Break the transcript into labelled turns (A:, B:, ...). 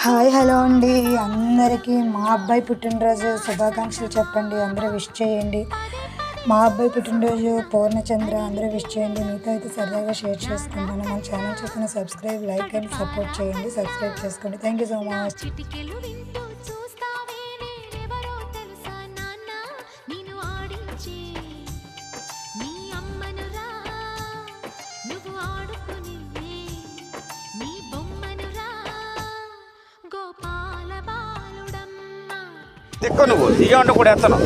A: Hi hello అండి అందరికీ మా అబ్బాయి పుట్టినరోజు శుభాకాంక్షలు చెప్పండి. అందరూ విష్ చేయండి. మా అబ్బాయి పుట్టినరోజు పూర్ణచంద్ర, అందరూ విష్ చేయండి. మీతో అయితే సరదాగా షేర్ చేసుకుంటాను. మన ఛానల్ చూసిన సబ్స్క్రైబ్, లైక్ అండ్ సపోర్ట్ చేయండి. సబ్స్క్రైబ్ చేసుకోండి. Thank you so much.
B: దిక్కు నువ్వు దిగ ఉంటే కూడా ఎత్తను.